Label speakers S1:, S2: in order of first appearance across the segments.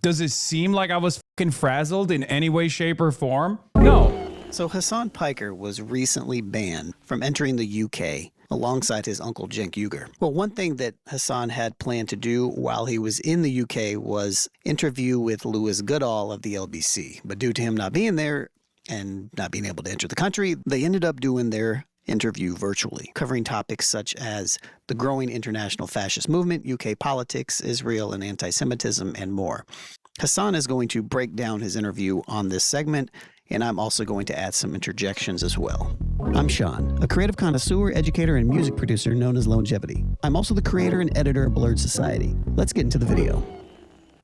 S1: Does it seem like I was fucking frazzled in any way, shape, or form? No.
S2: So Hasan Piker was recently banned from entering the UK alongside his uncle Cenk Uygur. Well, one thing that Hasan had planned to do while he was in the UK was interview with Lewis Goodall of the LBC. But due to him not being there and not being able to enter the country, they ended up doing their interview virtually, covering topics such as the growing international fascist movement, UK politics, Israel and anti-Semitism, and more. Hasan is going to break down his interview on this segment, and I'm also going to add some interjections as well. I'm Sean, a creative connoisseur, educator, and music producer known as Longevity. I'm also the creator and editor of Blurred Society. Let's get into the video.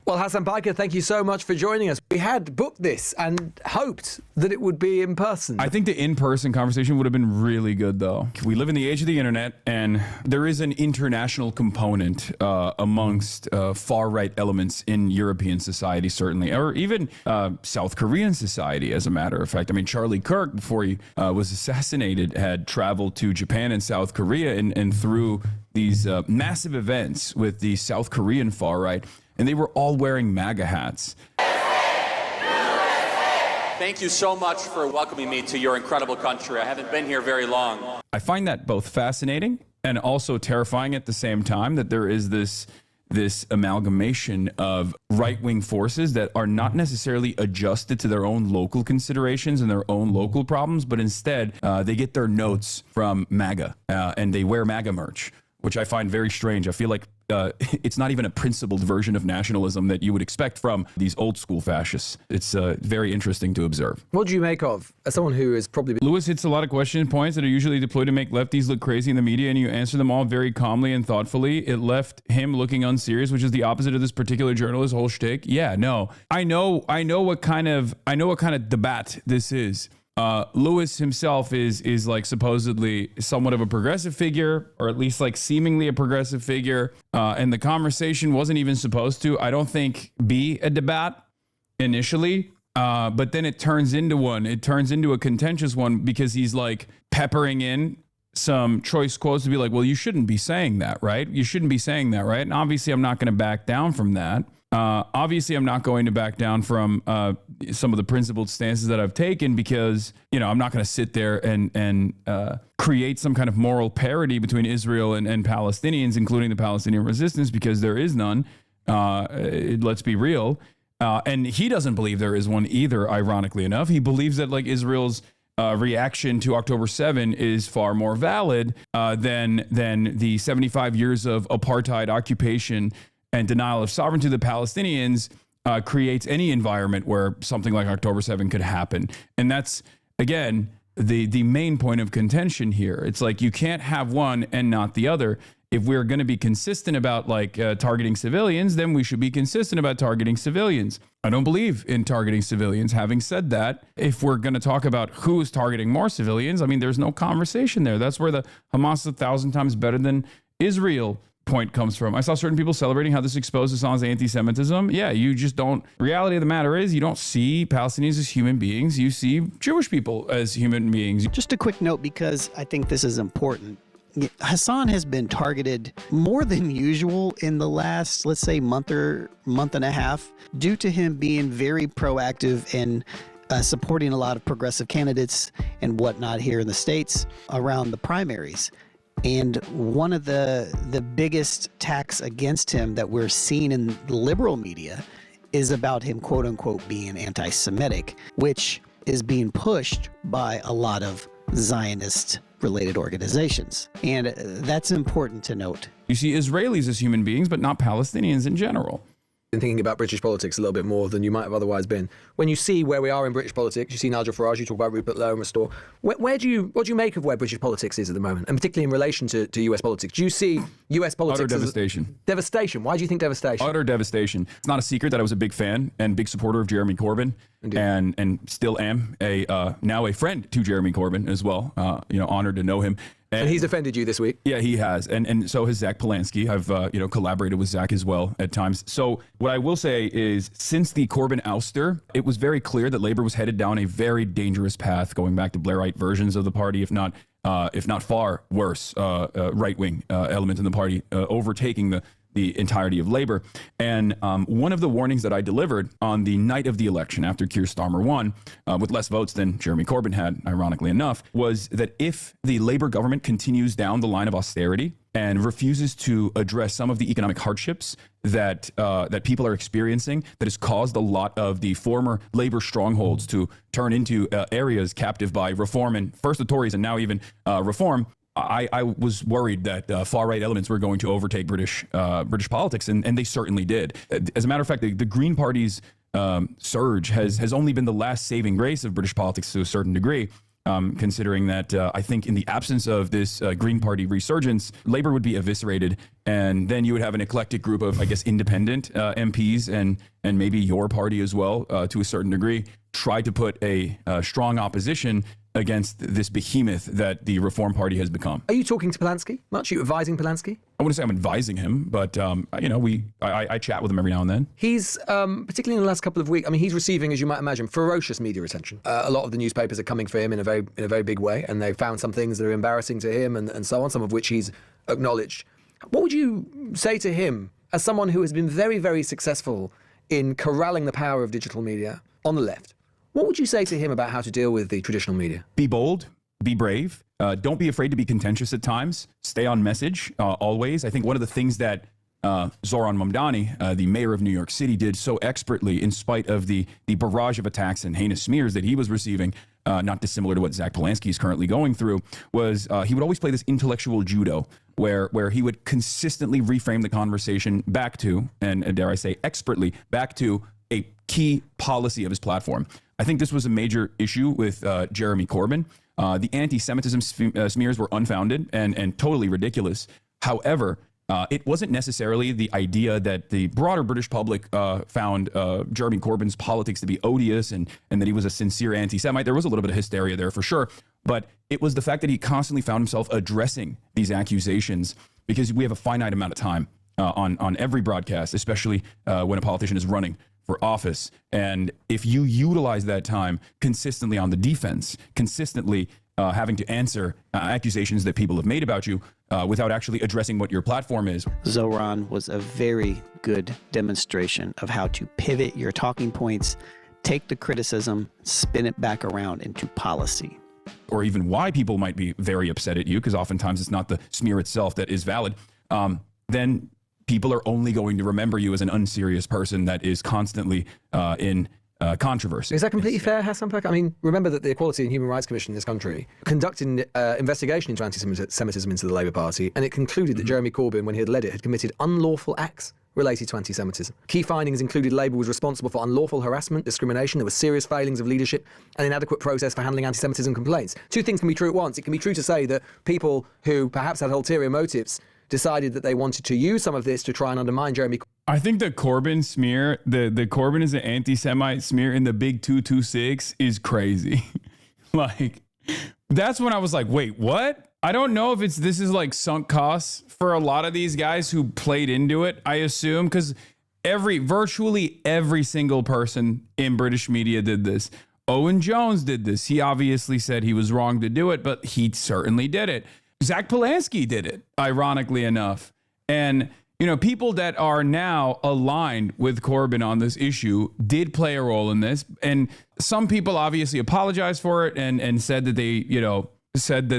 S3: Well, Hasan Piker, thank you so much for joining us. We had booked this and hoped that it would be in person.
S1: I think the in-person conversation would have been really good, though. We live in the age of the internet, and there is an international component amongst far-right elements in European society, certainly, or even South Korean society, as a matter of fact. I mean, Charlie Kirk, before he was assassinated, had traveled to Japan and South Korea and through these massive events with the South Korean far-right, and they were all wearing MAGA hats.
S4: Thank you so much for welcoming me to your incredible country. I haven't been here very long.
S1: I find that both fascinating and also terrifying at the same time, that there is this amalgamation of right-wing forces that are not necessarily adjusted to their own local considerations and their own local problems, but instead they get their notes from MAGA and they wear MAGA merch, which I find very strange. I feel like it's not even a principled version of nationalism that you would expect from these old school fascists. It's very interesting to observe.
S3: What do you make of, as someone who has probably been...
S1: Lewis hits a lot of question points that are usually deployed to make lefties look crazy in the media, and you answer them all very calmly and thoughtfully. It left him looking unserious, which is the opposite of this particular journalist's whole shtick. Yeah, no. I know what kind of debate this is. Lewis himself is like supposedly somewhat of a progressive figure, or at least like seemingly a progressive figure. And the conversation wasn't even supposed to, I don't think, be a debate initially. But then it turns into one. It turns into a contentious one because he's like peppering in some choice quotes to be like, well, you shouldn't be saying that, right? You shouldn't be saying that, right? And obviously I'm not going to back down from that. Obviously, I'm not going to back down from some of the principled stances that I've taken because, you know, I'm not going to sit there and create some kind of moral parity between Israel and Palestinians, including the Palestinian resistance, because there is none. Let's be real. And he doesn't believe there is one either, ironically enough. He believes that like Israel's reaction to October 7 is far more valid than the 75 years of apartheid occupation and denial of sovereignty to the Palestinians creates any environment where something like October 7 could happen. And that's, again, the main point of contention here. It's like you can't have one and not the other. If we're going to be consistent about like targeting civilians, then we should be consistent about targeting civilians. I don't believe in targeting civilians. Having said that, if we're going to talk about who's targeting more civilians, I mean, there's no conversation there. That's where the Hamas is 1,000 times better than Israel point comes from. I saw certain people celebrating how this exposed Hassan's anti-Semitism. Yeah, you just don't. Reality of the matter is you don't see Palestinians as human beings. You see Jewish people as human beings.
S2: Just a quick note, because I think this is important. Hasan has been targeted more than usual in the last, let's say, month and a half, due to him being very proactive and supporting a lot of progressive candidates and whatnot here in the States around the primaries. And one of the biggest attacks against him that we're seeing in the liberal media is about him, quote unquote, being anti-Semitic, which is being pushed by a lot of Zionist related organizations. And that's important to note.
S1: You see Israelis as human beings, but not Palestinians in general.
S3: Been thinking about British politics a little bit more than you might have otherwise been. When you see where we are in British politics, you see Nigel Farage, you talk about Rupert Lowe and Restore. What do you make of where British politics is at the moment, and particularly in relation to US politics? Do you see US politics
S1: utter devastation?
S3: Devastation. Why do you think devastation?
S1: Utter devastation. It's not a secret that I was a big fan and big supporter of Jeremy Corbyn. Indeed. and still am now a friend to Jeremy Corbyn as well. Honored to know him.
S3: And he's offended you this week.
S1: Yeah, he has. And so has Zach Polanski. I've collaborated with Zach as well at times. So what I will say is, since the Corbyn ouster, it was very clear that Labour was headed down a very dangerous path, going back to Blairite versions of the party, if not far worse, right-wing element in the party, overtaking the entirety of Labor. And one of the warnings that I delivered on the night of the election after Keir Starmer won, with less votes than Jeremy Corbyn had, ironically enough, was that if the Labor government continues down the line of austerity and refuses to address some of the economic hardships that people are experiencing, that has caused a lot of the former Labor strongholds to turn into areas captive by reform, and first the Tories and now even reform, I was worried that far-right elements were going to overtake British politics, and they certainly did. As a matter of fact, the Green Party's surge has only been the last saving grace of British politics to a certain degree. Considering that I think in the absence of this Green Party resurgence, Labour would be eviscerated, and then you would have an eclectic group of, I guess, independent MPs and maybe your party as well, to a certain degree, try to put a strong opposition against this behemoth that the Reform Party has become.
S3: Are you talking to Polanski much? Are you advising Polanski?
S1: I wouldn't say I'm advising him, but I chat with him every now and then.
S3: He's, particularly in the last couple of weeks, I mean, he's receiving, as you might imagine, ferocious media attention. A lot of the newspapers are coming for him in a very big way, and they've found some things that are embarrassing to him and so on, some of which he's acknowledged. What would you say to him as someone who has been very, very successful in corralling the power of digital media on the left? What would you say to him about how to deal with the traditional media?
S1: Be bold, be brave. Don't be afraid to be contentious at times. Stay on message always. I think one of the things that Zoran Mamdani, the mayor of New York City, did so expertly in spite of the barrage of attacks and heinous smears that he was receiving, not dissimilar to what Zach Polanski is currently going through, was he would always play this intellectual judo where he would consistently reframe the conversation back to, and dare I say expertly, back to a key policy of his platform. I think this was a major issue with Jeremy Corbyn. The anti-Semitism smears were unfounded and totally ridiculous. However, it wasn't necessarily the idea that the broader British public found Jeremy Corbyn's politics to be odious and that he was a sincere anti-Semite. There was a little bit of hysteria there for sure. But it was the fact that he constantly found himself addressing these accusations because we have a finite amount of time on every broadcast, especially when a politician is running for office. And if you utilize that time consistently on the defense, consistently having to answer accusations that people have made about you without actually addressing what your platform is.
S2: Zoran was a very good demonstration of how to pivot your talking points, take the criticism, spin it back around into policy.
S1: Or even why people might be very upset at you, because oftentimes it's not the smear itself that is valid. Then people are only going to remember you as an unserious person that is constantly in controversy.
S3: Is that completely fair, Hasan Piker? I mean, remember that the Equality and Human Rights Commission in this country conducted an investigation into anti-Semitism into the Labour Party, and it concluded that Jeremy Corbyn, when he had led it, had committed unlawful acts related to anti-Semitism. Key findings included Labour was responsible for unlawful harassment, discrimination, there were serious failings of leadership, and inadequate process for handling anti-Semitism complaints. Two things can be true at once. It can be true to say that people who perhaps had ulterior motives decided that they wanted to use some of this to try and undermine Jeremy Corbyn.
S1: I think the Corbyn smear, the Corbyn is an anti-Semite smear in the big 226 is crazy. Like, that's when I was like, wait, what? I don't know if this is like sunk costs for a lot of these guys who played into it, I assume, because virtually every single person in British media did this. Owen Jones did this. He obviously said he was wrong to do it, but he certainly did it. Zach Polanski did it, ironically enough. And, you know, people that are now aligned with Corbyn on this issue did play a role in this. And some people obviously apologized for it and said that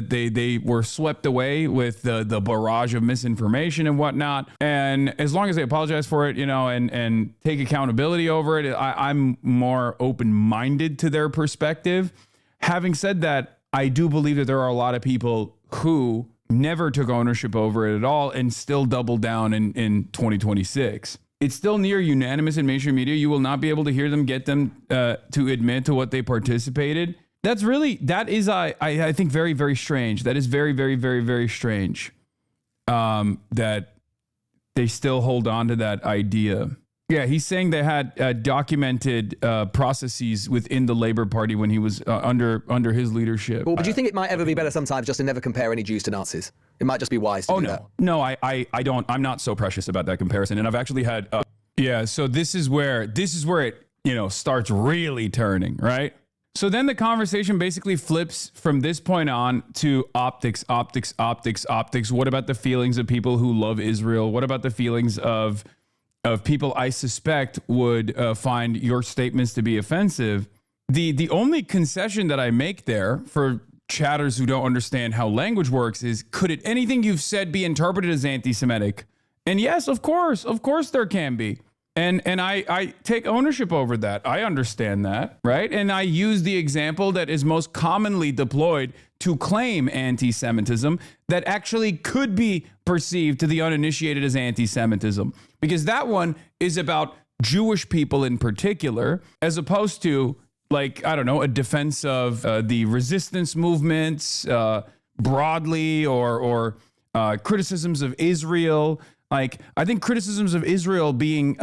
S1: they were swept away with the barrage of misinformation and whatnot. And as long as they apologize for it, you know, and take accountability over it, I'm more open-minded to their perspective. Having said that, I do believe that there are a lot of people who never took ownership over it at all and still doubled down in 2026. It's still near unanimous in mainstream media. You will not be able to hear them get them to admit to what they participated. That is, I think, very, very strange. That is very, very, very, very strange that they still hold on to that idea. Yeah, he's saying they had documented processes within the Labour Party when he was under his leadership.
S3: Well, but do you think it might ever be better sometimes just to never compare any Jews to Nazis? It might just be wise to do that.
S1: No, I don't. I'm not so precious about that comparison. And I've actually had, so this is where it, starts really turning, right? So then the conversation basically flips from this point on to optics. What about the feelings of people who love Israel? What about the feelings of people I suspect would find your statements to be offensive? The only concession that I make there for chatters who don't understand how language works is, could anything you've said be interpreted as anti-Semitic? And yes, of course there can be. And I take ownership over that. I understand that, right? And I use the example that is most commonly deployed to claim anti-Semitism that actually could be perceived to the uninitiated as anti-Semitism. Because that one is about Jewish people in particular, as opposed to, like, I don't know, a defense of the resistance movements broadly, or criticisms of Israel. Like, I think criticisms of Israel being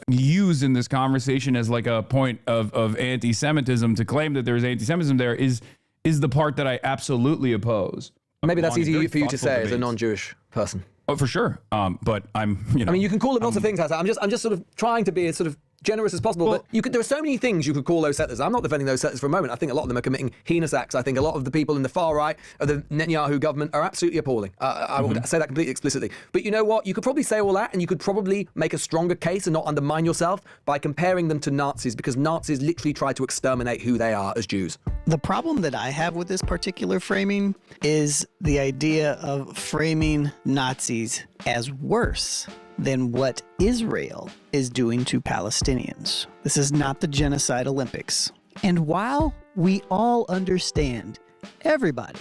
S1: used in this conversation as like a point of anti-Semitism, to claim that there's anti-Semitism there, is the part that I absolutely oppose.
S3: Maybe that's easy for you to say as a non-Jewish person.
S1: Oh, for sure. But I'm,
S3: I mean, you can call them lots of things, Hasan. I'm just sort of trying to be as sort of generous as possible, but there are so many things you could call those settlers. I'm not defending those settlers for a moment. I think a lot of them are committing heinous acts. I think a lot of the people in the far right of the Netanyahu government are absolutely appalling. I would say that completely explicitly. But you know what? You could probably say all that, and you could probably make a stronger case and not undermine yourself by comparing them to Nazis, because Nazis literally tried to exterminate who they are as Jews.
S2: The problem that I have with this particular framing is the idea of framing Nazis as worse than what Israel is doing to Palestinians. This is not the Genocide Olympics. And while we all understand, everybody,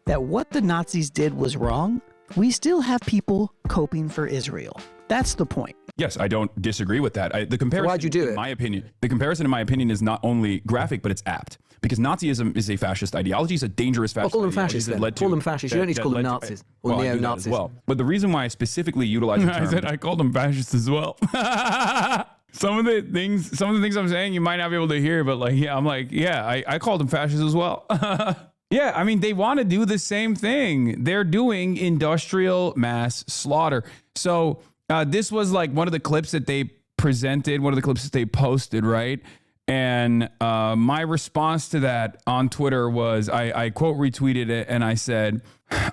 S2: that what the Nazis did was wrong, we still have people coping for Israel. That's the point.
S1: Yes, I don't disagree with that. The comparison,
S3: why'd you do it?
S1: In my opinion, the comparison, in my opinion, is not only graphic, but it's apt. Because Nazism is a fascist ideology. It's a dangerous fascist
S3: ideology.
S1: Well,
S3: call them fascists then. Call them fascists. You don't need to call them Nazis or neo-Nazis.
S1: Well, but the reason why I specifically utilize the term... I said I called them fascists as well. Some of the things I'm saying you might not be able to hear, but I called them fascists as well. Yeah, I mean, they want to do the same thing. They're doing industrial mass slaughter. So this was like one of the clips that they presented, one of the clips that they posted, right? And my response to that on Twitter was, I quote retweeted it, and I said,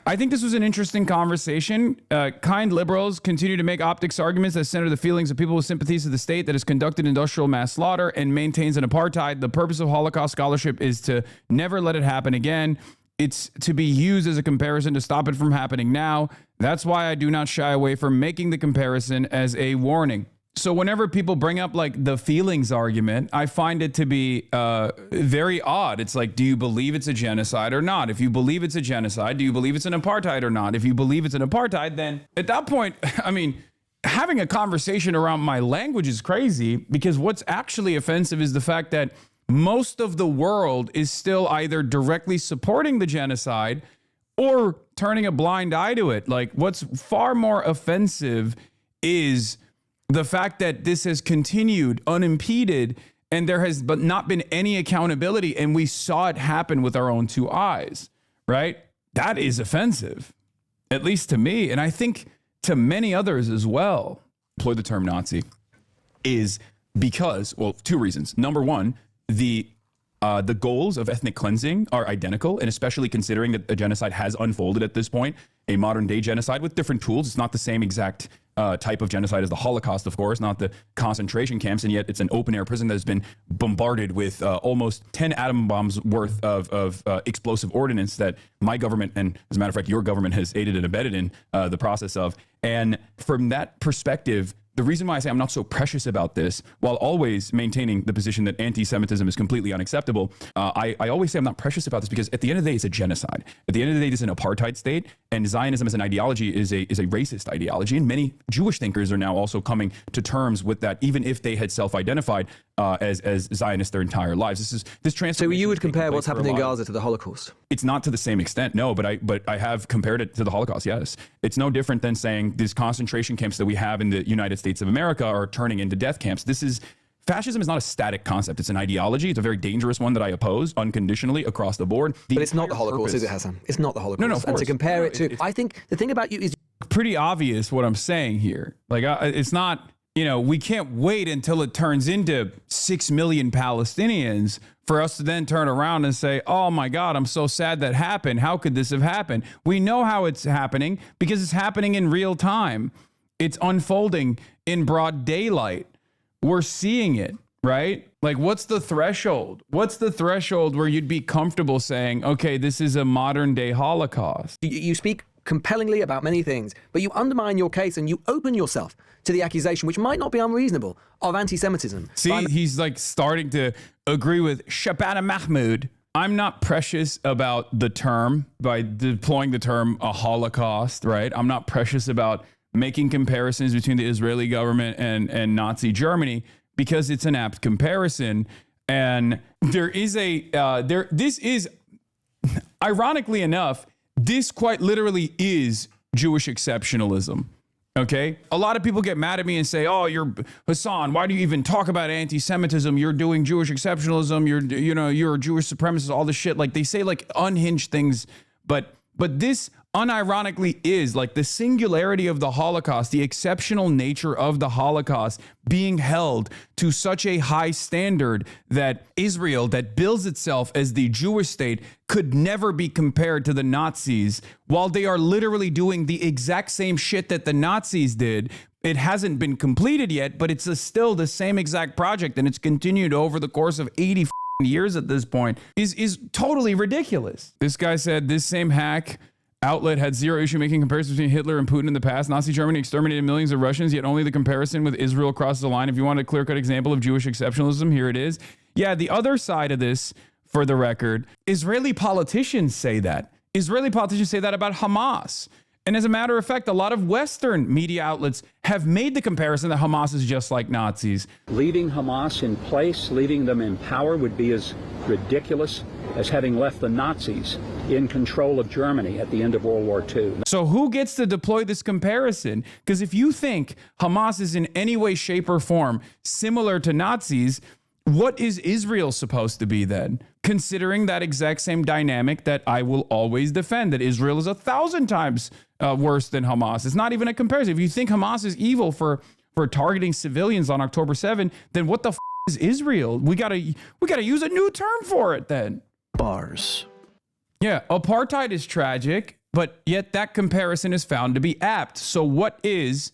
S1: I think this was an interesting conversation. Kind liberals continue to make optics arguments that center the feelings of people with sympathies to the state that has conducted industrial mass slaughter and maintains an apartheid. The purpose of Holocaust scholarship is to never let it happen again. It's to be used as a comparison to stop it from happening now. That's why I do not shy away from making the comparison as a warning. So whenever people bring up like the feelings argument, I find it to be very odd. It's like, do you believe it's a genocide or not? If you believe it's a genocide, do you believe it's an apartheid or not? If you believe it's an apartheid, then at that point, I mean, having a conversation around my language is crazy, because what's actually offensive is the fact that most of the world is still either directly supporting the genocide or turning a blind eye to it. Like, what's far more offensive is the fact that this has continued unimpeded and there has not been any accountability, and we saw it happen with our own two eyes, right? That is offensive, at least to me, and I think to many others as well. Employ the term Nazi is because, well, two reasons. Number one, the goals of ethnic cleansing are identical, and especially considering that a genocide has unfolded at this point, a modern day genocide with different tools. It's not the same exact type of genocide as the Holocaust, of course, not the concentration camps, and yet it's an open air prison that has been bombarded with almost 10 atom bombs worth of explosive ordnance that my government, and as a matter of fact, your government, has aided and abetted in the process of. And from that perspective, the reason why I say I'm not so precious about this, while always maintaining the position that anti-Semitism is completely unacceptable, I always say I'm not precious about this because at the end of the day, it's a genocide. At the end of the day, it's an apartheid state, and Zionism as an ideology is a racist ideology, and many Jewish thinkers are now also coming to terms with that, even if they had self-identified as Zionists their entire lives. This transformation.
S3: So you would compare what's happening in Gaza to the Holocaust? It's
S1: not to the same extent, no, but I have compared it to the Holocaust, yes. It's no different than saying these concentration camps that we have in the United States of America are turning into death camps. Fascism is not a static concept. It's an ideology. It's a very dangerous one that I oppose unconditionally across the board.
S3: But it's not the Holocaust, is it, Hasan? It's not the Holocaust.
S1: No, of course.
S3: And to compare it to, I think the thing about you is
S1: pretty obvious what I'm saying here. Like, it's not you know, we can't wait until it turns into 6 million Palestinians for us to then turn around and say, oh my God, I'm so sad that happened. How could this have happened? We know how it's happening because it's happening in real time. It's unfolding in broad daylight. We're seeing it, right? Like, what's the threshold? What's the threshold where you'd be comfortable saying, okay, this is a modern day Holocaust?
S3: You speak compellingly about many things, but you undermine your case and you open yourself to the accusation, which might not be unreasonable, of anti-Semitism.
S1: See, he's like starting to agree with Shabana Mahmoud. I'm not precious about the term by deploying the term a Holocaust, right? I'm not precious about making comparisons between the Israeli government and Nazi Germany because it's an apt comparison. And there is this is, ironically enough, this quite literally is Jewish exceptionalism. Okay. A lot of people get mad at me and say, oh, you're Hasan, why do you even talk about anti-Semitism? You're doing Jewish exceptionalism. You're a Jewish supremacist, all this shit. Like, they say like unhinged things, but this unironically is like the singularity of the Holocaust, the exceptional nature of the Holocaust being held to such a high standard that Israel, that bills itself as the Jewish state, could never be compared to the Nazis, while they are literally doing the exact same shit that the Nazis did. It hasn't been completed yet, but it's still the same exact project, and it's continued over the course of 80 years at this point, is totally ridiculous. This guy said this same hack outlet had zero issue making comparisons between Hitler and Putin in the past. Nazi Germany exterminated millions of Russians, yet only the comparison with Israel crosses the line. If you want a clear-cut example of Jewish exceptionalism, here it is. Yeah, the other side of this, for the record, Israeli politicians say that. Israeli politicians say that about Hamas. And as a matter of fact, a lot of Western media outlets have made the comparison that Hamas is just like Nazis.
S5: Leaving Hamas in place, leaving them in power would be as ridiculous as having left the Nazis in control of Germany at the end of World War II.
S1: So who gets to deploy this comparison? Because if you think Hamas is in any way, shape, or form similar to Nazis, what is Israel supposed to be then? Considering that exact same dynamic that I will always defend, that Israel is 1,000 times worse than Hamas. It's not even a comparison. If you think Hamas is evil for targeting civilians on October 7, then what the is Israel? We gotta use a new term for it then.
S2: Bars.
S1: Yeah, apartheid is tragic, but yet that comparison is found to be apt. So what is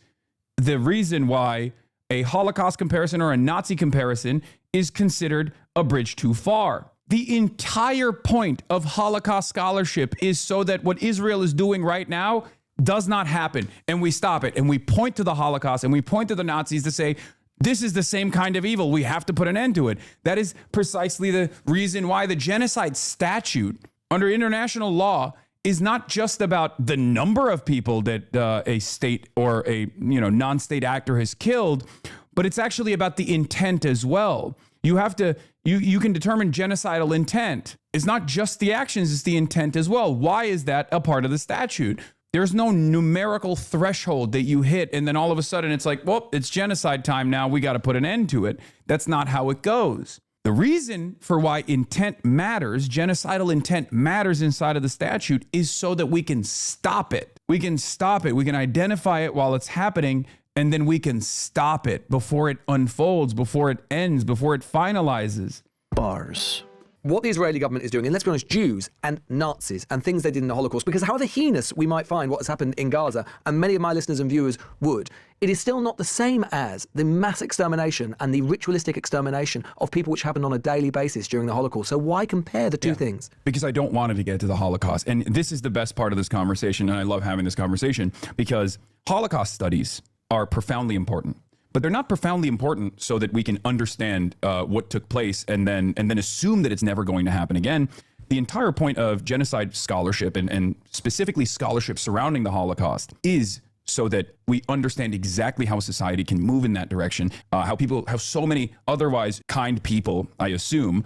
S1: the reason why a Holocaust comparison or a Nazi comparison is considered a bridge too far? The entire point of Holocaust scholarship is so that what Israel is doing right now does not happen, and we stop it, and we point to the Holocaust, and we point to the Nazis to say, this is the same kind of evil. We have to put an end to it. That is precisely the reason why the genocide statute under international law is not just about the number of people that a state or a non-state actor has killed, but it's actually about the intent as well. You have to, you can determine genocidal intent. It's not just the actions, it's the intent as well. Why is that a part of the statute? There's no numerical threshold that you hit and then all of a sudden it's like, well, it's genocide time now. We got to put an end to it. That's not how it goes. The reason for why intent matters, genocidal intent matters inside of the statute, is so that we can stop it. We can stop it. We can identify it while it's happening, and then we can stop it before it unfolds, before it ends, before it finalizes.
S2: Bars.
S3: What the Israeli government is doing, and let's be honest, Jews and Nazis and things they did in the Holocaust, because however heinous we might find what has happened in Gaza, and many of my listeners and viewers would, it is still not the same as the mass extermination and the ritualistic extermination of people which happened on a daily basis during the Holocaust. So why compare the two things?
S1: Because I don't want it to get to the Holocaust. And this is the best part of this conversation, and I love having this conversation, because Holocaust studies are profoundly important. But they're not profoundly important so that we can understand what took place and then assume that it's never going to happen again. The entire point of genocide scholarship and specifically scholarship surrounding the Holocaust is so that we understand exactly how society can move in that direction, how so many otherwise kind people, I assume,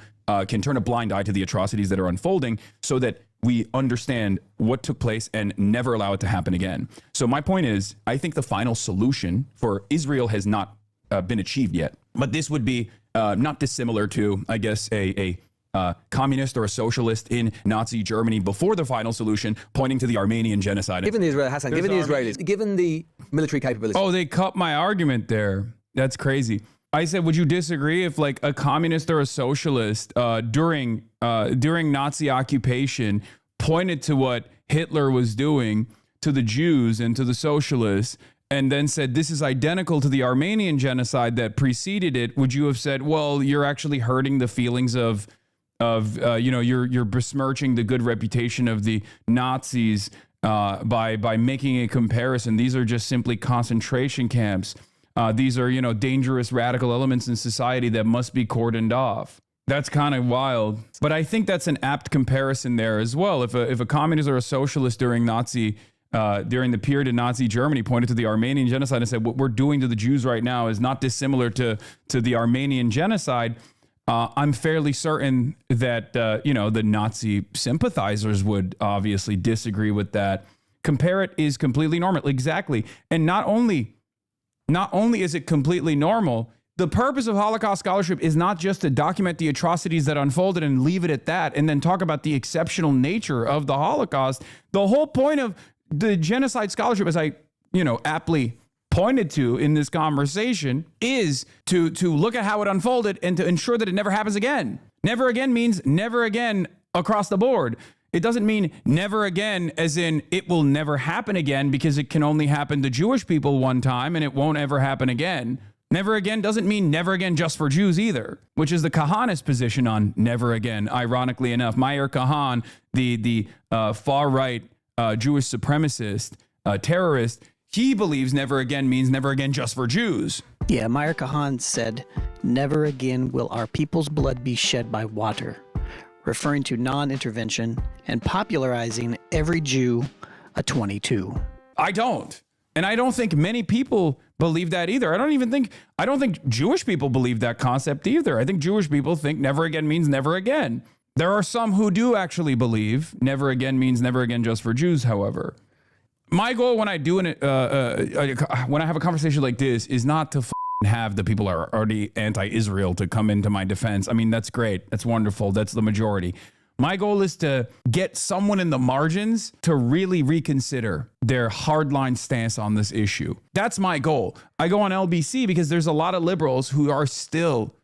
S1: can turn a blind eye to the atrocities that are unfolding, so that we understand what took place and never allow it to happen again. So my point is, I think the final solution for Israel has not been achieved yet. But this would be not dissimilar to, I guess, a communist or a socialist in Nazi Germany before the final solution, pointing to the Armenian genocide.
S3: Given the Israelis, given the military capabilities.
S1: Oh, they cut my argument there. That's crazy. I said, would you disagree if like a communist or a socialist during Nazi occupation pointed to what Hitler was doing to the Jews and to the socialists and then said this is identical to the Armenian genocide that preceded it? Would you have said, well, you're actually hurting the feelings of you're besmirching the good reputation of the Nazis by making a comparison? These are just simply concentration camps. These are, dangerous radical elements in society that must be cordoned off. That's kind of wild. But I think that's an apt comparison there as well. If a communist or a socialist during the period of Nazi Germany pointed to the Armenian genocide and said, what we're doing to the Jews right now is not dissimilar to the Armenian genocide, I'm fairly certain that, the Nazi sympathizers would obviously disagree with that. Compare it is completely normal. Exactly. And not only is it completely normal, the purpose of Holocaust scholarship is not just to document the atrocities that unfolded and leave it at that and then talk about the exceptional nature of the Holocaust. The whole point of the genocide scholarship, as I, aptly pointed to in this conversation, is to look at how it unfolded and to ensure that it never happens again. Never again means never again across the board. It doesn't mean never again as in it will never happen again because it can only happen to Jewish people one time and it won't ever happen again. Never again doesn't mean never again just for Jews either, which is the Kahanist position on never again. Ironically enough, Meir Kahan, the far-right Jewish supremacist terrorist, he believes never again means never again just for Jews.
S2: Yeah, Meir Kahan said, "Never again will our people's blood be shed by water," referring to non-intervention and popularizing every Jew a 22.
S1: I don't. And I don't think many people believe that either. I don't think Jewish people believe that concept either. I think Jewish people think never again means never again. There are some who do actually believe never again means never again just for Jews, however. My goal when I do when I have a conversation like this is not to have the people who are already anti-Israel to come into my defense. I mean, that's great. That's wonderful. That's the majority. My goal is to get someone in the margins to really reconsider their hardline stance on this issue. That's my goal. I go on LBC because there's a lot of liberals who are still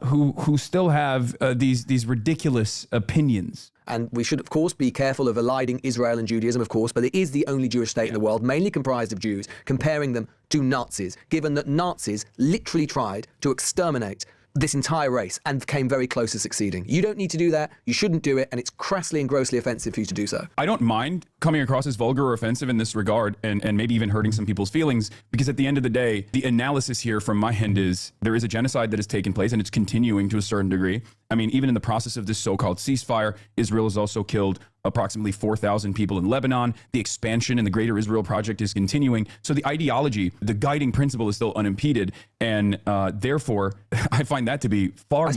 S1: who still have these ridiculous opinions.
S3: And we should, of course, be careful of eliding Israel and Judaism, of course, but it is the only Jewish state in the world, mainly comprised of Jews, comparing them to Nazis, given that Nazis literally tried to exterminate this entire race and came very close to succeeding. You don't need to do that. You shouldn't do it. And it's crassly and grossly offensive for you to do so.
S1: I don't mind coming across as vulgar or offensive in this regard and maybe even hurting some people's feelings, because at the end of the day, the analysis here from my end is there is a genocide that has taken place and it's continuing to a certain degree. I mean, even in the process of this so-called ceasefire, Israel has also killed approximately 4,000 people in Lebanon. The expansion in the Greater Israel Project is continuing. So the ideology, the guiding principle is still unimpeded. And therefore, I find that to be far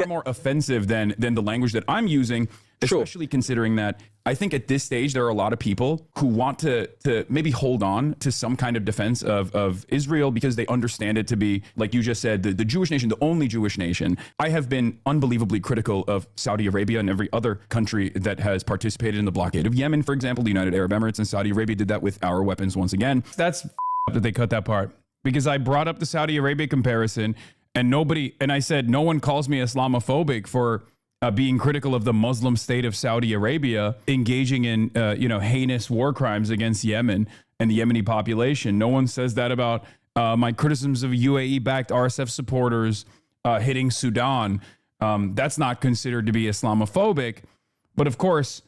S1: more offensive than the language that I'm using, especially considering that I think at this stage, there are a lot of people who want to maybe hold on to some kind of defense of Israel because they understand it to be, like you just said, the Jewish nation, the only Jewish nation. I have been unbelievably critical of Saudi Arabia and every other country that has participated in the blockade of Yemen, for example. The United Arab Emirates and Saudi Arabia did that with our weapons once again. That's that they cut that part, because I brought up the Saudi Arabia comparison and I said, no one calls me Islamophobic for being critical of the Muslim state of Saudi Arabia engaging in, heinous war crimes against Yemen and the Yemeni population. No one says that about my criticisms of UAE-backed RSF supporters hitting Sudan. That's not considered to be Islamophobic. But of course,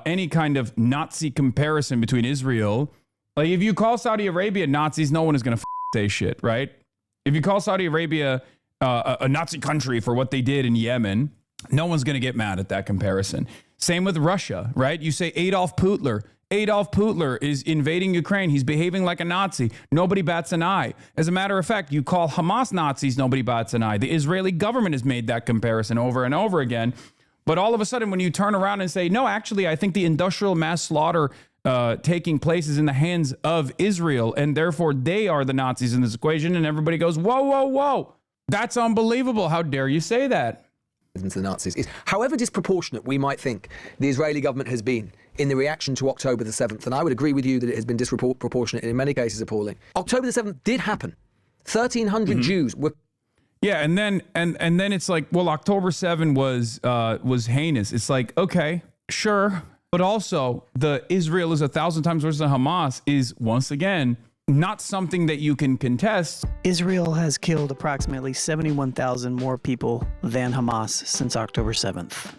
S1: any kind of Nazi comparison between Israel, like if you call Saudi Arabia Nazis, no one is going to say shit, right? If you call Saudi Arabia a Nazi country for what they did in Yemen, no one's going to get mad at that comparison. Same with Russia, right? You say Adolf Hitler is invading Ukraine. He's behaving like a Nazi. Nobody bats an eye. As a matter of fact, you call Hamas Nazis, nobody bats an eye. The Israeli government has made that comparison over and over again. But all of a sudden, when you turn around and say, no, actually, I think the industrial mass slaughter taking place is in the hands of Israel, and therefore they are the Nazis in this equation, and everybody goes, whoa, whoa, whoa. That's unbelievable. How dare you say that?
S3: To the Nazis. However disproportionate we might think the Israeli government has been in the reaction to October the 7th. And I would agree with you that it has been disproportionate and in many cases appalling. October the 7th did happen. 1,300 Jews were...
S1: Yeah, and then it's like, well, October 7 was heinous. It's like, okay, sure. But also, the Israel is 1,000 times worse than Hamas is, once again, not something that you can contest.
S2: Israel has killed approximately 71,000 more people than Hamas since October 7th.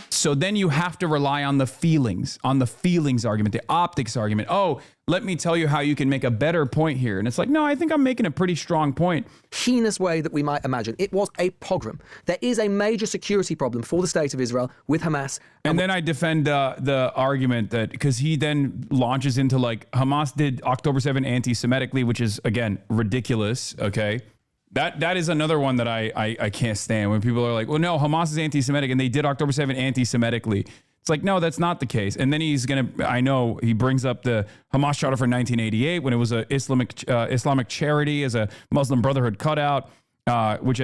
S1: So then you have to rely on the feelings argument, the optics argument. Oh, let me tell you how you can make a better point here. And it's like, no, I think I'm making a pretty strong point.
S3: Heinous way that we might imagine. It was a pogrom. There is a major security problem for the state of Israel with Hamas.
S1: And then I defend the argument that, because he then launches into like, Hamas did October 7 anti-Semitically, which is, again, ridiculous, okay? That is another one that I can't stand, when people are like, well, no, Hamas is anti-Semitic and they did October 7 anti-Semitically. It's like, no, that's not the case. And then he's going to, I know he brings up the Hamas charter for 1988 when it was a Islamic charity as a Muslim Brotherhood cutout, which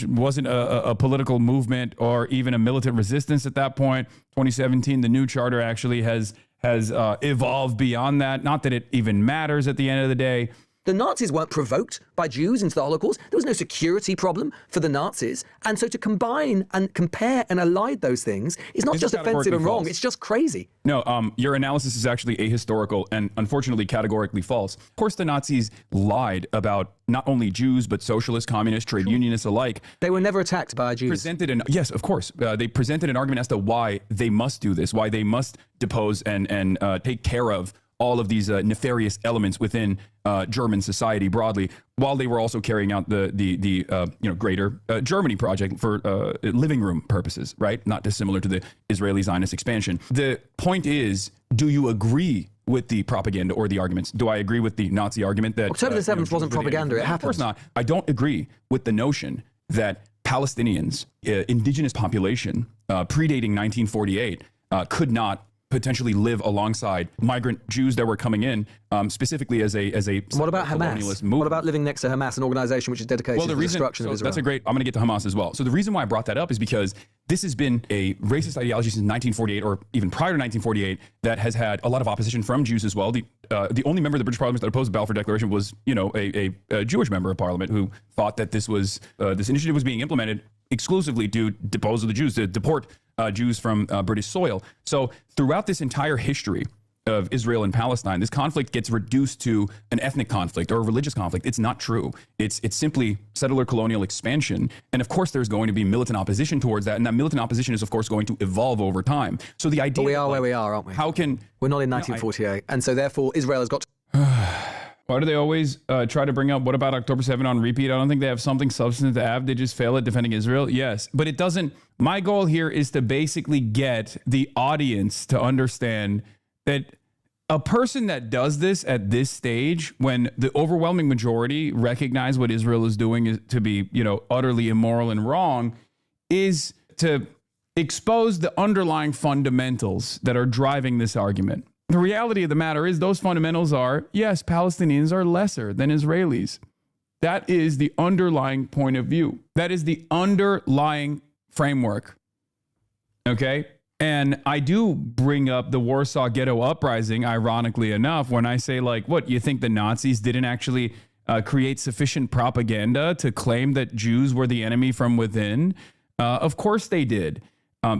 S1: wasn't a political movement or even a militant resistance at that point. 2017, the new charter actually has evolved beyond that. Not that it even matters at the end of the day.
S3: The Nazis weren't provoked by Jews into the Holocaust. There was no security problem for the Nazis. And so to combine and compare and allied those things is not just offensive and wrong, it's just crazy.
S1: No, your analysis is actually ahistorical and unfortunately categorically false. Of course, the Nazis lied about not only Jews, but socialists, communists, trade unionists alike.
S3: They were never attacked by Jews.
S1: Yes, of course. They presented an argument as to why they must do this, why they must depose and take care of all of these nefarious elements within German society broadly, while they were also carrying out the greater Germany project for living room purposes, right? Not dissimilar to the Israeli Zionist expansion. The point is, do you agree with the propaganda or the arguments? Do I agree with the Nazi argument that
S3: October the 7th wasn't propaganda? It happened.
S1: Of course not. I don't agree with the notion that Palestinians, indigenous population, predating 1948, could not potentially live alongside migrant Jews that were coming in, specifically as a
S3: what about Hamas?
S1: Movement.
S3: What about living next to Hamas, an organization which is dedicated to the destruction of Israel?
S1: That's a great. I'm going to get to Hamas as well. So the reason why I brought that up is because this has been a racist ideology since 1948, or even prior to 1948, that has had a lot of opposition from Jews as well. The only member of the British Parliament that opposed the Balfour Declaration was, a Jewish member of Parliament who thought that this initiative was being implemented exclusively to depose the Jews, to deport Jews from British soil. So throughout this entire history of Israel and Palestine, this conflict gets reduced to an ethnic conflict or a religious conflict. It's not true. It's simply settler colonial expansion. And of course, there's going to be militant opposition towards that. And that militant opposition is, of course, going to evolve over time. So the idea...
S3: But we are where we are, aren't we? We're not in 1948. And so therefore, Israel has got to...
S1: Why do they always try to bring up, what about October 7 on repeat? I don't think they have something substantive to add. They just fail at defending Israel. Yes, but it doesn't. My goal here is to basically get the audience to understand that a person that does this at this stage, when the overwhelming majority recognize what Israel is doing is to be, utterly immoral and wrong, is to expose the underlying fundamentals that are driving this argument. The reality of the matter is those fundamentals are, yes, Palestinians are lesser than Israelis. That is the underlying point of view. That is the underlying framework. Okay? And I do bring up the Warsaw Ghetto Uprising, ironically enough, when I say, like, what, you think the Nazis didn't actually create sufficient propaganda to claim that Jews were the enemy from within? Of course they did.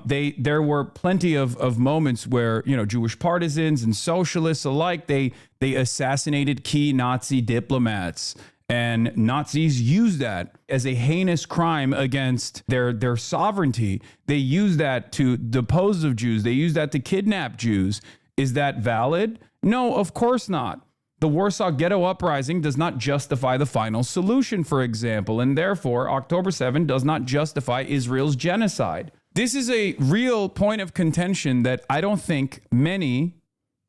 S1: There were plenty of moments where, Jewish partisans and socialists alike, they assassinated key Nazi diplomats, and Nazis used that as a heinous crime against their sovereignty. They used that to depose of Jews. They used that to kidnap Jews. Is that valid? No, of course not. The Warsaw Ghetto Uprising does not justify the final solution, for example, and therefore October 7 does not justify Israel's genocide. This is a real point of contention that I don't think many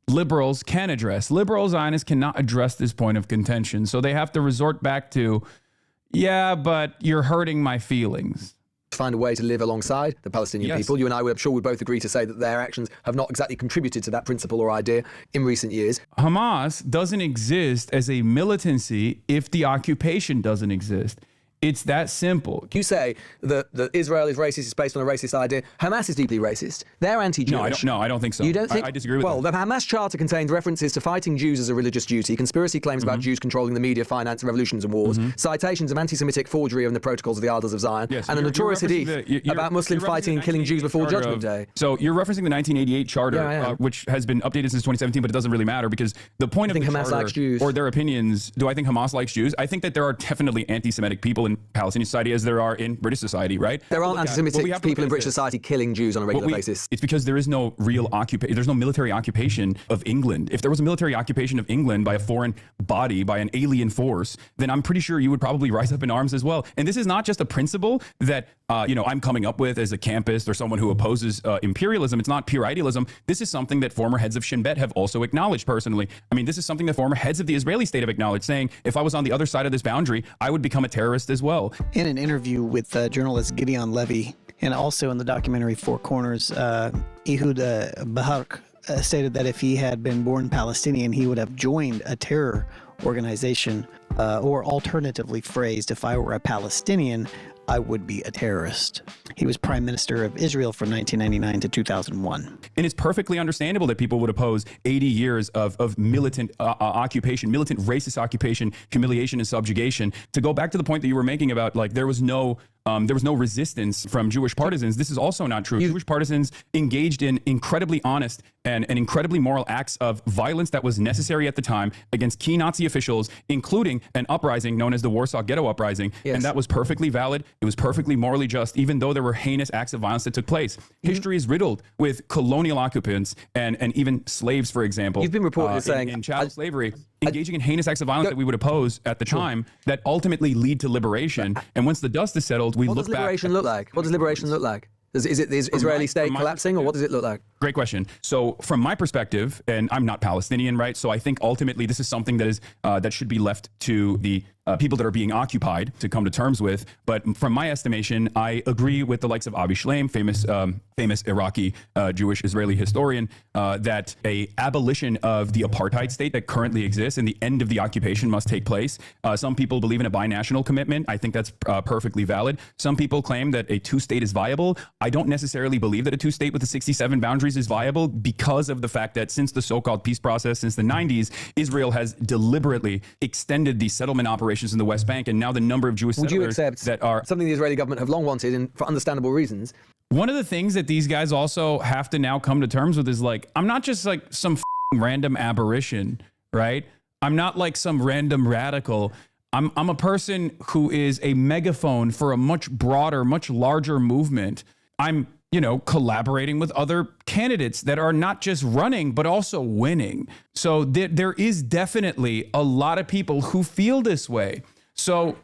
S1: liberals can address. Liberal Zionists cannot address this point of contention, so they have to resort back to, yeah, but you're hurting my feelings.
S3: Find a way to live alongside the Palestinian people. You and I, I'm sure, would both agree to say that their actions have not exactly contributed to that principle or idea in recent years.
S1: Hamas doesn't exist as a militancy if the occupation doesn't exist. It's that simple.
S3: You say that Israel is racist, it's based on a racist idea. Hamas is deeply racist. They're anti-Jewish.
S1: No, I don't think so.
S3: You don't think?
S1: I disagree with
S3: that. Well,
S1: that.
S3: the Hamas Charter contains references to fighting Jews as a religious duty, conspiracy claims about Jews controlling the media, finance, and revolutions and wars, citations of anti-Semitic forgery in the Protocols of the Elders of Zion,
S1: Yes,
S3: and a notorious hadith about Muslims fighting and killing Jews before Judgment Day.
S1: So you're referencing the 1988 Charter, which has been updated since 2017, but it doesn't really matter because the point of the
S3: Hamas
S1: Charter
S3: likes Jews.
S1: or their opinions. Do I think Hamas likes Jews? I think that there are definitely anti-Semitic people in Palestinian society as there are in British society, right?
S3: There aren't anti-Semitic people in British society killing Jews on a regular basis.
S1: It's because there is no real occupation. There's no military occupation of England. If there was a military occupation of England by a foreign body, by an alien force, then I'm pretty sure you would probably rise up in arms as well. And this is not just a principle that I'm coming up with as a campist or someone who opposes imperialism. It's not pure idealism. This is something that former heads of Shin Bet have also acknowledged personally. I mean, this is something that former heads of the Israeli state have acknowledged, saying if I was on the other side of this boundary, I would become a terrorist as well.
S2: In an interview with journalist Gideon Levy, and also in the documentary Four Corners, Ehud Barak stated that if he had been born Palestinian, he would have joined a terror organization, or alternatively phrased, if I were a Palestinian, I would be a terrorist. He was Prime Minister of Israel from 1999 to 2001.
S1: And it's perfectly understandable that people would oppose 80 years of militant occupation, militant racist occupation, humiliation and subjugation. To go back to the point that you were making about like there was no resistance from Jewish partisans. This is also not true. Jewish partisans engaged in incredibly honest and incredibly moral acts of violence that was necessary at the time against key Nazi officials, including an uprising known as the Warsaw Ghetto Uprising.
S3: Yes.
S1: And that was perfectly valid. It was perfectly morally just, even though there were heinous acts of violence that took place. History is riddled with colonial occupants and even slaves, for example.
S3: You've been reported as saying
S1: in chattel slavery, engaging in heinous acts of violence that we would oppose at the time that ultimately lead to liberation. And once the dust is settled, we
S3: What
S1: look
S3: does
S1: back.
S3: liberation look like? What does liberation look like? Is it the Israeli state collapsing, or what does it look like?
S1: Great question. So from my perspective, and I'm not Palestinian, right? So I think ultimately this is something that is that should be left to the people that are being occupied to come to terms with. But from my estimation, I agree with the likes of Avi Shlaim, famous Iraqi Jewish Israeli historian, that a abolition of the apartheid state that currently exists and the end of the occupation must take place. Some people believe in a binational commitment. I think that's perfectly valid. Some people claim that a two-state is viable. I don't necessarily believe that a two-state with the 67 boundaries is viable because of the fact that since the so-called peace process, since the 90s, Israel has deliberately extended the settlement operations in the West Bank, and now the number of Jewish settlers that are
S3: something the Israeli government have long wanted, and for understandable reasons.
S1: One of the things that these guys also have to now come to terms with is like, I'm not just like some random aberration, right? I'm not like some random radical. I'm a person who is a megaphone for a much broader, much larger movement. I'm, collaborating with other candidates that are not just running, but also winning. So there is definitely a lot of people who feel this way. So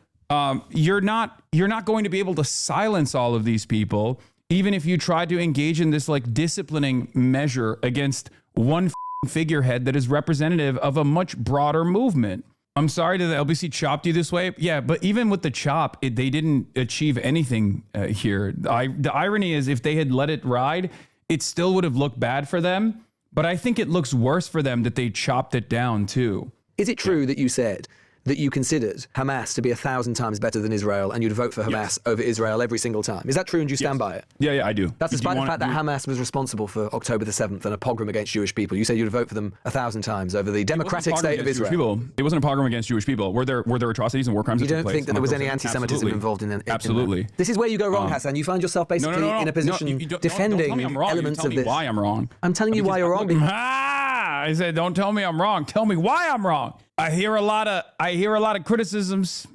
S1: you're not going to be able to silence all of these people, even if you try to engage in this like disciplining measure against one figurehead that is representative of a much broader movement. I'm sorry that the LBC chopped you this way. Yeah, but even with the chop, they didn't achieve anything here. The irony is if they had let it ride, it still would have looked bad for them. But I think it looks worse for them that they chopped it down too.
S3: Is it true that you said that you considered Hamas to be 1,000 times better than Israel, and you'd vote for Hamas over Israel every single time? Is that true, and do you stand by it?
S1: Yeah, I do.
S3: That's despite the fact that Hamas was responsible for October the 7th and a pogrom against Jewish people. You said you'd vote for them 1,000 times over the democratic state of Israel.
S1: It wasn't a pogrom against Jewish people. Were there atrocities and war crimes?
S3: You don't think that there was any anti-Semitism involved in that?
S1: Absolutely.
S3: This is where you go wrong, Hasan. You find yourself basically in a position defending elements of this.
S1: Tell me why I'm wrong.
S3: I'm telling you why you're wrong.
S1: I said, don't tell me I'm wrong. Tell me why I'm wrong. I hear a lot of criticisms.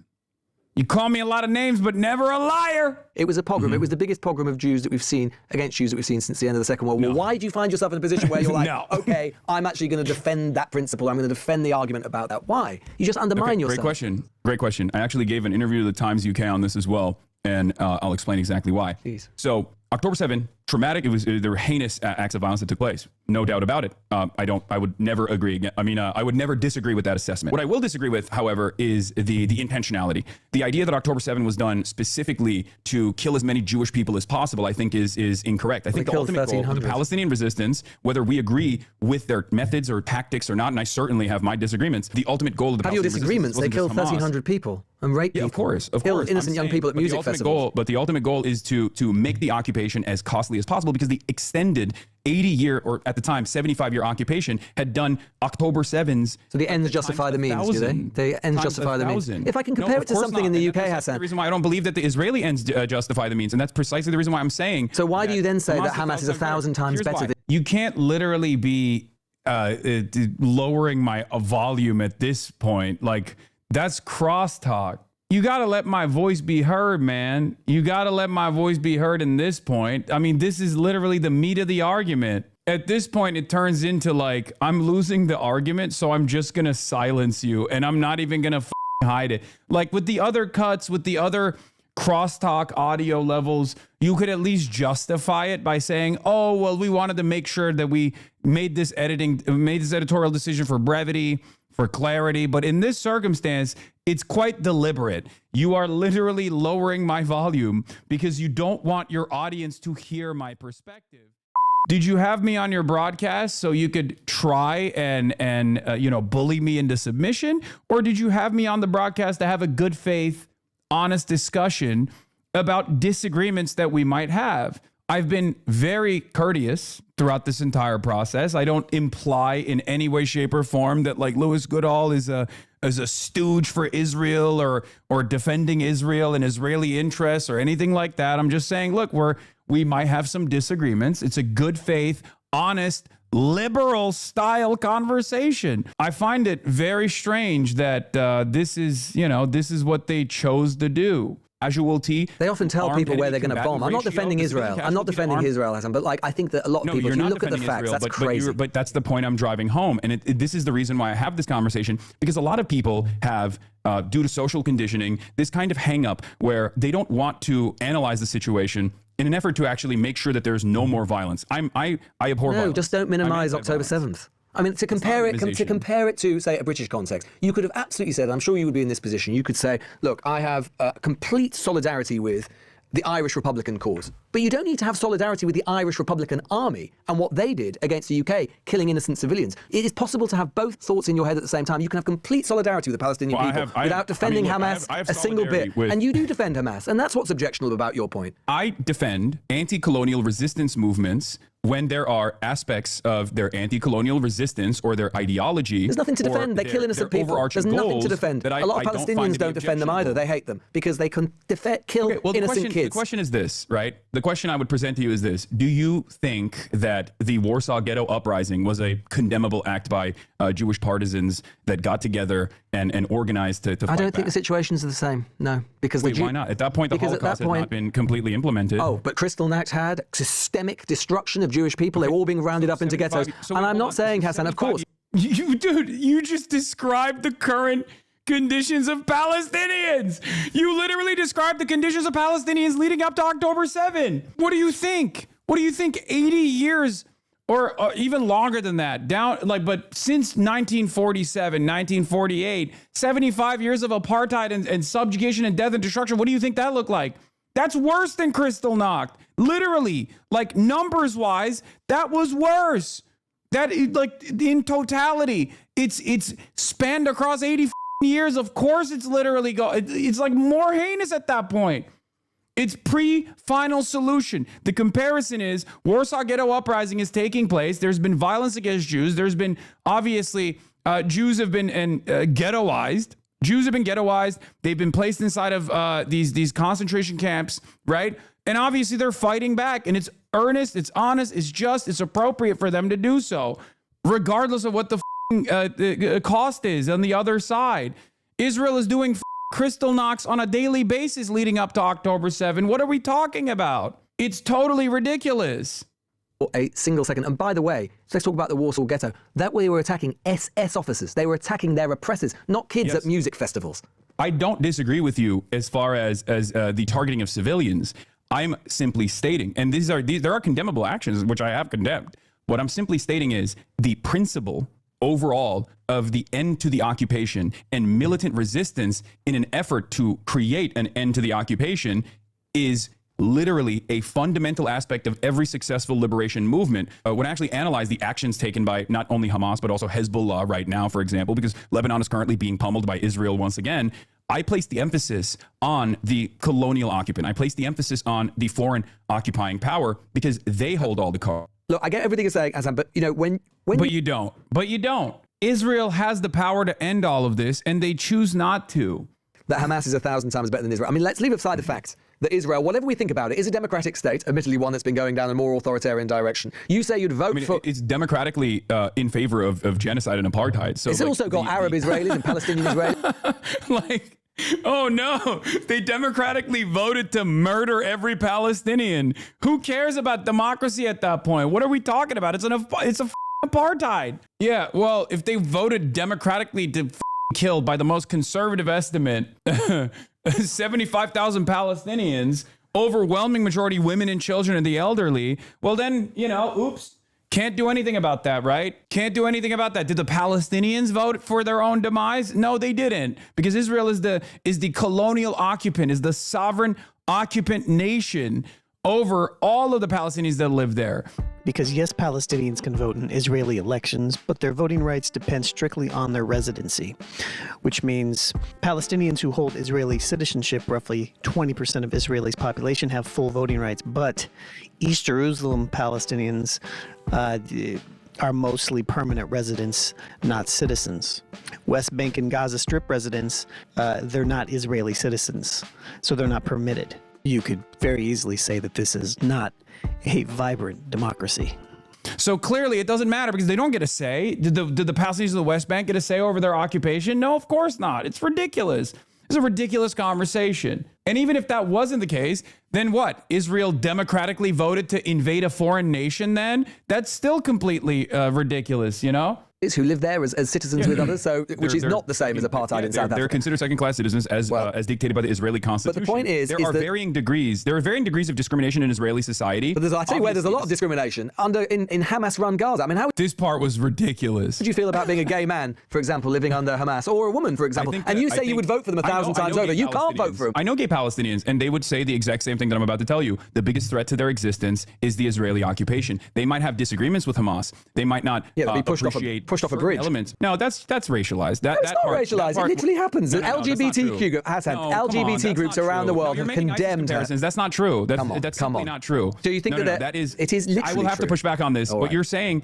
S1: You call me a lot of names, but never a liar.
S3: It was a pogrom. It was the biggest pogrom of Jews that we've seen, against Jews that we've seen since the end of the Second World War. Why do you find yourself in a position where you're like, okay, I'm actually going to defend that principle. I'm going to defend the argument about that. Why? You just undermine yourself.
S1: Great question. I actually gave an interview to the Times UK on this as well, and I'll explain exactly why.
S3: Please.
S1: So October 7, traumatic. There were heinous acts of violence that took place. No doubt about it. I would never agree again. I would never disagree with that assessment. What I will disagree with, however, is the intentionality. The idea that October 7 was done specifically to kill as many Jewish people as possible, I think is incorrect. I think the ultimate goal of the Palestinian resistance, whether we agree with their methods or tactics or not, and I certainly have my disagreements, the ultimate goal of the Palestinian
S3: disagreements. They killed 1,300 people and raped people.
S1: Of course.
S3: Killed innocent young people at music festivals.
S1: But the ultimate goal is to make the occupation as costly as possible, because the extended 80-year, or at the time 75-year occupation had done October 7s.
S3: So the ends justify the means, do they? The ends justify the means. If I can compare it to something in the UK, Hasan.
S1: The reason why I don't believe that the Israeli ends justify the means, and that's precisely the reason why I'm saying.
S3: So why do you then say that Hamas is 1,000 times better than?
S1: You can't literally be lowering my volume at this point. Like, that's crosstalk. You got to let my voice be heard, man. You got to let my voice be heard in this point. I mean, this is literally the meat of the argument. At this point, it turns into like, I'm losing the argument, so I'm just going to silence you, and I'm not even going to hide it. Like with the other cuts, with the other crosstalk audio levels, you could at least justify it by saying, oh, well, we wanted to make sure that we made this editorial decision for brevity, for clarity. But in this circumstance, it's quite deliberate. You are literally lowering my volume because you don't want your audience to hear my perspective. Did you have me on your broadcast so you could try and bully me into submission? Or did you have me on the broadcast to have a good faith, honest discussion about disagreements that we might have? I've been very courteous throughout this entire process. I don't imply in any way, shape, or form that like Lewis Goodall is a stooge for Israel or defending Israel and Israeli interests or anything like that. I'm just saying, look, we might have some disagreements. It's a good faith, honest, liberal style conversation. I find it very strange that this is what they chose to do. Casualty.
S3: They often tell people where they're going to bomb. I'm not defending Israel. I'm not defending Israel, Hassan, but like I think that a lot of people, if you look at the facts, that's crazy.
S1: But that's the point I'm driving home. And this is the reason why I have this conversation, because a lot of people have, due to social conditioning, this kind of hang up where they don't want to analyze the situation in an effort to actually make sure that there's no more violence. I abhor violence.
S3: No, just don't minimize October 7th. I mean, to compare it to, say, a British context, you could have absolutely said, I'm sure you would be in this position, you could say, look, I have complete solidarity with the Irish Republican cause. But you don't need to have solidarity with the Irish Republican Army and what they did against the UK, killing innocent civilians. It is possible to have both thoughts in your head at the same time. You can have complete solidarity with the Palestinian people without defending Hamas a single bit. And you do defend Hamas, and that's what's objectionable about your point.
S1: I defend anti-colonial resistance movements when there are aspects of their anti-colonial resistance or their ideology.
S3: There's nothing to defend. They kill innocent people. There's nothing to defend. A lot of Palestinians don't defend them either. They hate them because they can kill innocent kids.
S1: The question is this, right? The question I would present to you is this. Do you think that the Warsaw Ghetto Uprising was a condemnable act by Jewish partisans that got together and organized to fight
S3: I don't
S1: back?
S3: think the situations are the same. No. Because
S1: why not? At that point, the Holocaust had not been completely implemented.
S3: Oh, but Kristallnacht had systemic destruction of Jewish people. They were all being rounded up into ghettos. And I'm not saying, Hasan, of course.
S1: You just described the current conditions of Palestinians. You literally described the conditions of Palestinians leading up to October 7. What do you think? 80 years or even longer than that but since 1947, 1948, 75 years of apartheid and subjugation and death and destruction. What do you think that looked like? That's worse than Kristallnacht. Literally, like numbers wise, that was worse. That like in totality, it's spanned across 80 years. Of course, it's literally it's like more heinous at that point. It's pre-final solution. The comparison is Warsaw Ghetto Uprising is taking place. There's been violence against Jews. There's been obviously Jews have been ghettoized. Jews have been ghettoized. They've been placed inside of these concentration camps, right? And obviously they're fighting back. And it's earnest, it's honest, it's just, it's appropriate for them to do so, regardless of what the cost is on the other side. Israel is doing Kristallnachts on a daily basis leading up to October 7. What are we talking about? It's totally ridiculous.
S3: A single second. And by the way, let's talk about the Warsaw Ghetto. That way they were attacking SS officers. They were attacking their oppressors, not kids at music festivals.
S1: I don't disagree with you as far as the targeting of civilians. I'm simply stating, and there are condemnable actions, which I have condemned. What I'm simply stating is the principle overall of the end to the occupation and militant resistance in an effort to create an end to the occupation is literally a fundamental aspect of every successful liberation movement. When I actually analyze the actions taken by not only Hamas, but also Hezbollah right now, for example, because Lebanon is currently being pummeled by Israel once again, I place the emphasis on the colonial occupant. I place the emphasis on the foreign occupying power because they hold all the cards.
S3: Look, I get everything you're saying, Hasan, but you know, when
S1: you don't. But you don't. Israel has the power to end all of this, and they choose not to.
S3: That Hamas is 1,000 times better than Israel. I mean, let's leave aside the fact that Israel, whatever we think about it, is a democratic state, admittedly one that's been going down a more authoritarian direction. You say you'd vote for...
S1: It's democratically in favor of genocide and apartheid. So
S3: it's also got Arab Israelis and Palestinian Israelis.
S1: Oh no, they democratically voted to murder every Palestinian. Who cares about democracy at that point? What are we talking about? It's a apartheid. Yeah, well, if they voted democratically to kill, by the most conservative estimate, 75,000 Palestinians, overwhelming majority women and children and the elderly, well then, oops. Can't do anything about that, right? Can't do anything about that. Did the Palestinians vote for their own demise? No, they didn't, because Israel is the colonial occupant, is the sovereign occupant nation over all of the Palestinians that live there.
S2: Because yes, Palestinians can vote in Israeli elections, but their voting rights depend strictly on their residency, which means Palestinians who hold Israeli citizenship, roughly 20% of Israel's population, have full voting rights, but East Jerusalem Palestinians are mostly permanent residents, not citizens. West Bank and Gaza Strip residents, they're not Israeli citizens, so they're not permitted. You could very easily say that this is not a vibrant democracy.
S1: So clearly it doesn't matter because they don't get a say. Did the Palestinians of the West Bank get a say over their occupation? No, of course not. It's ridiculous. It's a ridiculous conversation. And even if that wasn't the case, then what? Israel democratically voted to invade a foreign nation then? That's still completely ridiculous,
S3: Who live there as citizens with others, which is not the same as apartheid in South Africa.
S1: They're considered second-class citizens as dictated by the Israeli constitution.
S3: But the point is,
S1: there are varying degrees of discrimination in Israeli society.
S3: But I'll tell you where there's a lot of discrimination in Hamas-run Gaza. I mean,
S1: this part was ridiculous.
S3: How do you feel about being a gay man, for example, living under Hamas, or a woman, for example? You say you would vote for them 1,000 times over. You can't vote for them.
S1: I know gay Palestinians, and they would say the exact same thing that I'm about to tell you. The biggest threat to their existence is the Israeli occupation. They might have disagreements with Hamas. They might not
S3: be pushed off a bridge.
S1: Elements. No, that's racialized.
S3: It's not racialized. It literally happens. LGBT groups around the world have condemned her.
S1: That's not true. That's simply not true.
S3: Do you think that is? It is literally
S1: I will have to push back on this. What you're saying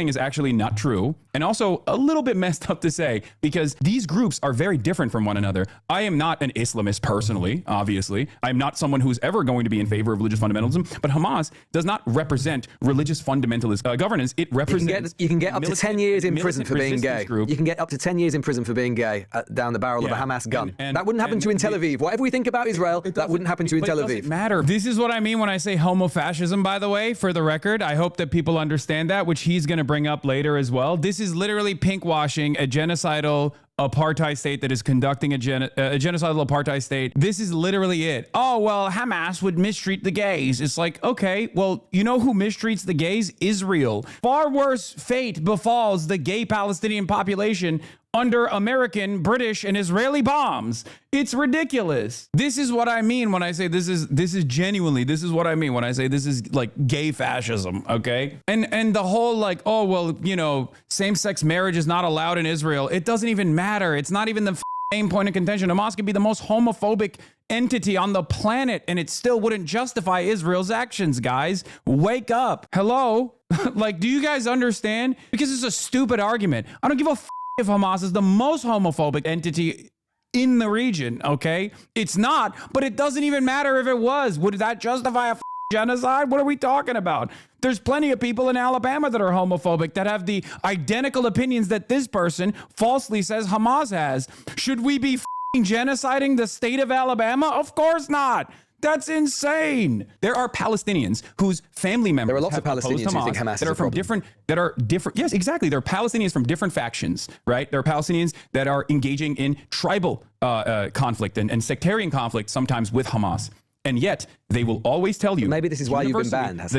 S1: is actually not true, and also a little bit messed up to say, because these groups are very different from one another. I am not an Islamist personally, obviously. I'm not someone who's ever going to be in favor of religious fundamentalism, but Hamas does not represent religious fundamentalist governance. It represents...
S3: You can get up to 10 years in prison for being gay. You can get up to 10 years in prison for being gay down the barrel of a Hamas gun. That wouldn't happen to you in Tel Aviv. Whatever we think about Israel, that wouldn't happen to you in Tel Aviv.
S1: It doesn't matter. This is what I mean when I say homofascism, by the way, for the record. I hope that people understand that, which he's going to bring up later as well. This is literally pinkwashing a genocidal apartheid state that is conducting a genocidal apartheid state. This is literally it. Oh, well, Hamas would mistreat the gays. It's like, okay, well, you know who mistreats the gays? Israel. Far worse fate befalls the gay Palestinian population under American, British, and Israeli bombs. It's ridiculous. This is what I mean when I say this is what I mean when I say this is like gay fascism, okay? And the whole like, oh, well, same-sex marriage is not allowed in Israel. It doesn't even matter. It's not even the main point of contention. Hamas could be the most homophobic entity on the planet, and it still wouldn't justify Israel's actions, guys. Wake up. Hello? Like, do you guys understand? Because it's a stupid argument. I don't give a if Hamas is the most homophobic entity in the region, okay? It's not, but it doesn't even matter if it was. Would that justify a genocide? What are we talking about? There's plenty of people in Alabama that are homophobic that have the identical opinions that this person falsely says Hamas has. Should we be genociding the state of Alabama? Of course not. That's insane. There are Palestinians whose family members.
S3: There are lots of Palestinians who think Hamas
S1: that are from different. Yes, exactly. There are Palestinians from different factions, right? There are Palestinians that are engaging in tribal conflict and sectarian conflict, sometimes with Hamas. And yet they will always tell you.
S3: Maybe this is why you've been
S1: universally,
S3: banned, Hasan.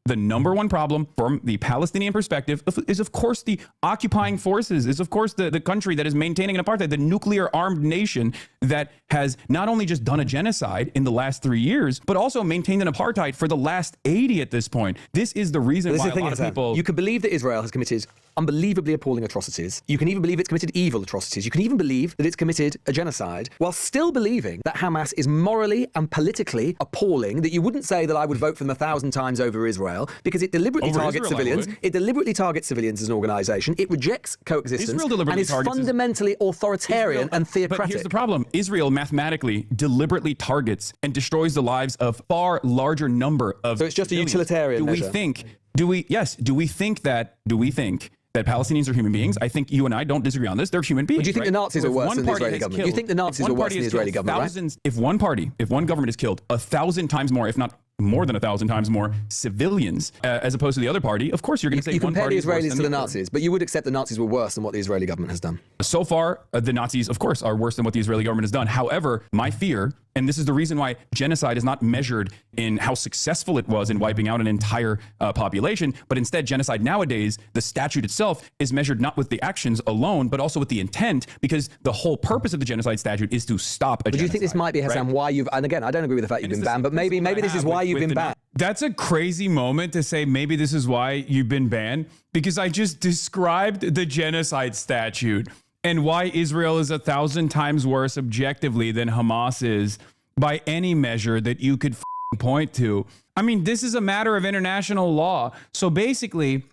S1: the number one problem from the Palestinian perspective is, of course, the occupying forces, is, of course, the country that is maintaining an apartheid, the nuclear armed nation that has not only just done a genocide in the last 3 years, but also maintained an apartheid for the last 80 at this point. This is the reason why a lot of people...
S3: You can believe that Israel has committed unbelievably appalling atrocities. You can even believe it's committed evil atrocities. You can even believe that it's committed a genocide while still believing that Hamas is morally and politically appalling, that you wouldn't say that I would vote for them 1,000 times over Israel because it deliberately targets civilians. It deliberately targets civilians as an organization. It rejects coexistence and is fundamentally authoritarian and theocratic.
S1: But here's the problem. Israel mathematically deliberately targets and destroys the lives of far larger number of
S3: So it's just
S1: civilians.
S3: a utilitarian measure.
S1: Do we think that Palestinians are human beings? I think you and I don't disagree on this. They're human beings.
S3: But do you think the Nazis are worse than the Israeli government? You think the Nazis are worse than the Israeli government, right?
S1: If one government has killed 1,000 times more, if not more than 1,000 times more civilians, as opposed to the other party, of course you're going to say
S3: you
S1: one
S3: compare
S1: party
S3: the
S1: is worse
S3: Israelis
S1: than
S3: to the
S1: other.
S3: Nazis, but you would accept the Nazis were worse than what the Israeli government has done.
S1: So far, the Nazis, of course, are worse than what the Israeli government has done. However, my fear, and this is the reason why genocide is not measured in how successful it was in wiping out an entire population, but instead genocide nowadays, the statute itself is measured not with the actions alone, but also with the intent, because the whole purpose of the genocide statute is to stop a genocide.
S3: But do you think this might be, Hasan, why you've, and again, I don't agree with the fact you've been banned, but maybe this is why you've been banned.
S1: That's a crazy moment to say maybe this is why you've been banned, because I just described the genocide statute and why Israel is 1,000 times worse objectively than Hamas is by any measure that you could point to. I mean, this is a matter of international law. So basically,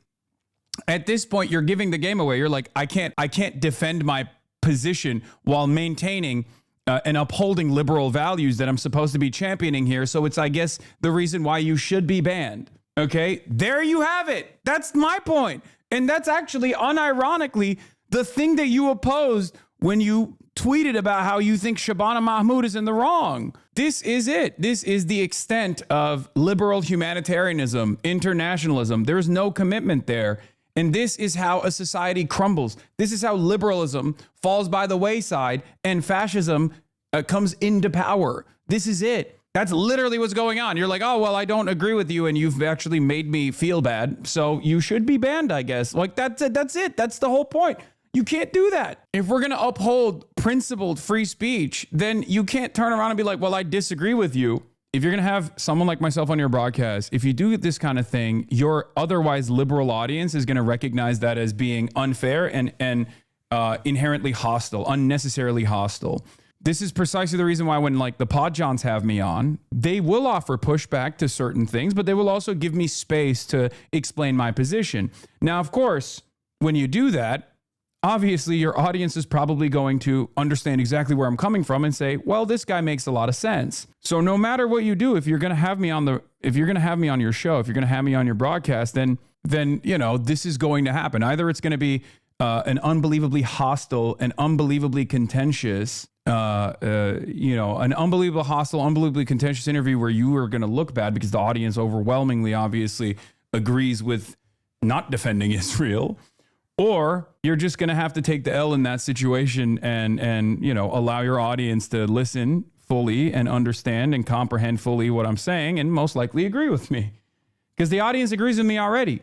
S1: at this point, you're giving the game away. You're like, I can't defend my position while maintaining and upholding liberal values that I'm supposed to be championing here. So it's, I guess, the reason why you should be banned. Okay, there you have it. That's my point. And that's actually unironically the thing that you opposed when you tweeted about how you think Shabana Mahmoud is in the wrong. This is it. This is the extent of liberal humanitarianism, internationalism. There's no commitment there. And this is how a society crumbles. This is how liberalism falls by the wayside and fascism comes into power. This is it. That's literally what's going on. You're like, oh, well, I don't agree with you and you've actually made me feel bad. So you should be banned, I guess. Like, that's it. That's it. That's the whole point. You can't do that. If we're going to uphold principled free speech, then you can't turn around and be like, well, I disagree with you. If you're going to have someone like myself on your broadcast, if you do this kind of thing, your otherwise liberal audience is going to recognize that as being unfair and inherently hostile, unnecessarily hostile. This is precisely the reason why when like the Podjohns have me on, they will offer pushback to certain things, but they will also give me space to explain my position. Now, of course, when you do that, obviously your audience is probably going to understand exactly where I'm coming from and say, well, this guy makes a lot of sense. So no matter what you do, if you're going to have me on your show, if you're going to have me on your broadcast, then, you know, this is going to happen. Either it's going to be an unbelievably hostile and unbelievably contentious, an unbelievable hostile, unbelievably contentious interview where you are going to look bad because the audience overwhelmingly obviously agrees with not defending Israel. Or you're just going to have to take the L in that situation and allow your audience to listen fully and understand and comprehend fully what I'm saying and most likely agree with me. Because the audience agrees with me already.